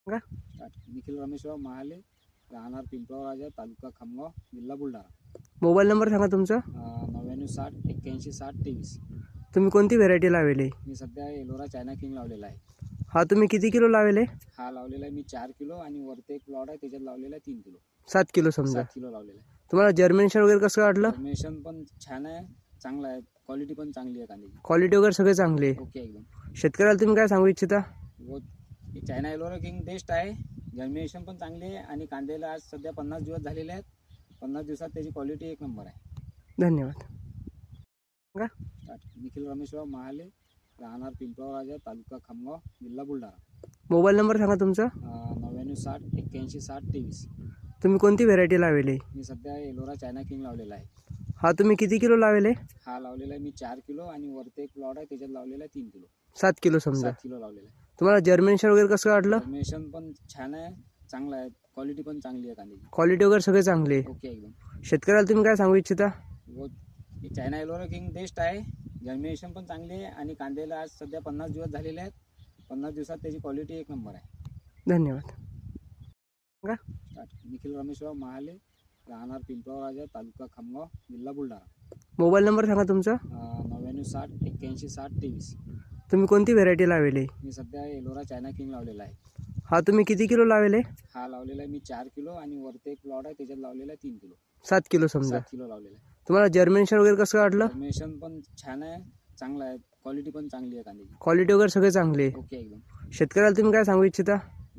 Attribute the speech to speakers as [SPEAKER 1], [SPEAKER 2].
[SPEAKER 1] का?
[SPEAKER 2] निखिल रमेशराव महाले, राहणार पिंपळगाव राजा, तालुका खामगाव, जिल्हा बुलढाणा.
[SPEAKER 1] मोबाईल नंबर सांगा तुमचा.
[SPEAKER 2] 9960 8160 23.
[SPEAKER 1] तुम्ही कोणती व्हेरायटी लावली?
[SPEAKER 2] मी सध्या एलोरा चायना किंग लावलेला आहे.
[SPEAKER 1] हा तुम्ही किती किलो लावले?
[SPEAKER 2] हा लावलेला आहे मी 4 किलो आणि वरती एक प्लॉट आहे त्याच्यात लावलेला आहे 3 किलो.
[SPEAKER 1] 7 किलो समजा.
[SPEAKER 2] 7 किलो लावलेला आहे.
[SPEAKER 1] तुम्हाला जर्मिनेशन वगैरे कसं वाटलं?
[SPEAKER 2] फॉर्मेशन पण छान आहे, चांगला आहे, क्वालिटी पण चांगली आहे कांद्याची.
[SPEAKER 1] क्वालिटी वगैरे सगळे चांगले आहे.
[SPEAKER 2] ओके एकदम.
[SPEAKER 1] शेतकऱ्याला तुम्ही काय सांगू इच्छिता?
[SPEAKER 2] व चायना एलोरा किंग बेस्ट आहे. जर्मिनेशन पण चांगली आहे आणि कांद्याला आज सध्या 50 दिवस झालेले आहेत. 50 दिवसात त्याची क्वालिटी एक नंबर आहे.
[SPEAKER 1] धन्यवाद. का?
[SPEAKER 2] निखिल रमेशराव महाले, राहणार पिंपळगाव राजा, तालुका खामगाव, जिल्हा बुलढाणा.
[SPEAKER 1] मोबाईल नंबर सांगा तुमचा.
[SPEAKER 2] 9960 8160 23.
[SPEAKER 1] तुम्ही कोणती व्हेरायटी लावली?
[SPEAKER 2] मी सध्या एलोरा चायना किंग लावलेला आहे.
[SPEAKER 1] हा तुम्ही किती किलो लावले?
[SPEAKER 2] हा लावलेला आहे मी 4 किलो आणि वरती एक प्लॉट आहे त्याच्यात लावलेला आहे 3 किलो.
[SPEAKER 1] 7 किलो समजा.
[SPEAKER 2] 7 किलो लावलेला आहे.
[SPEAKER 1] तुम्हाला जर्मिनेशन वगैरे कसं वाटलं?
[SPEAKER 2] फॉर्मेशन पण छान आहे, चांगला आहे, क्वालिटी पण चांगली आहे कांद्याची.
[SPEAKER 1] क्वालिटी वगैरे सगळे चांगले आहे.
[SPEAKER 2] ओके एकदम.
[SPEAKER 1] शेतकऱ्याला तुम्ही काय सांगू इच्छिता?
[SPEAKER 2] व चायना एलोरा किंग बेस्ट आहे. जर्मिनेशन पण चांगली आहे आणि कांद्याला आज सध्या 50 दिवस झालेले आहेत. 50 दिवसात त्याची क्वालिटी एक नंबर आहे.
[SPEAKER 1] धन्यवाद. का?
[SPEAKER 2] निखिल रमेशराव महाले, राहणार पिंपळगाव राजा, तालुका खामगाव, जिल्हा बुलढाणा.
[SPEAKER 1] मोबाईल नंबर सांगा तुमचा.
[SPEAKER 2] 9960 8160 23.
[SPEAKER 1] तुम्ही कोणती व्हेरायटी लावली?
[SPEAKER 2] मी सध्या एलोरा चायना किंग लावलेला आहे.
[SPEAKER 1] हा तुम्ही किती किलो लावले?
[SPEAKER 2] हा लावलेला आहे मी 4 किलो आणि वरती एक प्लॉट आहे त्याच्यात लावलेला आहे 3 किलो.
[SPEAKER 1] 7 किलो समजा.
[SPEAKER 2] 7 किलो लावलेला आहे.
[SPEAKER 1] तुम्हाला जर्मिनेशन वगैरे कसं वाटलं?
[SPEAKER 2] फॉर्मेशन पण छान आहे, चांगला आहे, क्वालिटी पण चांगली आहे कांद्याची.
[SPEAKER 1] क्वालिटी वगैरे सगळे चांगले आहे.
[SPEAKER 2] ओके एकदम.
[SPEAKER 1] शेतकऱ्याला तुम्ही काय सांगू इच्छिता?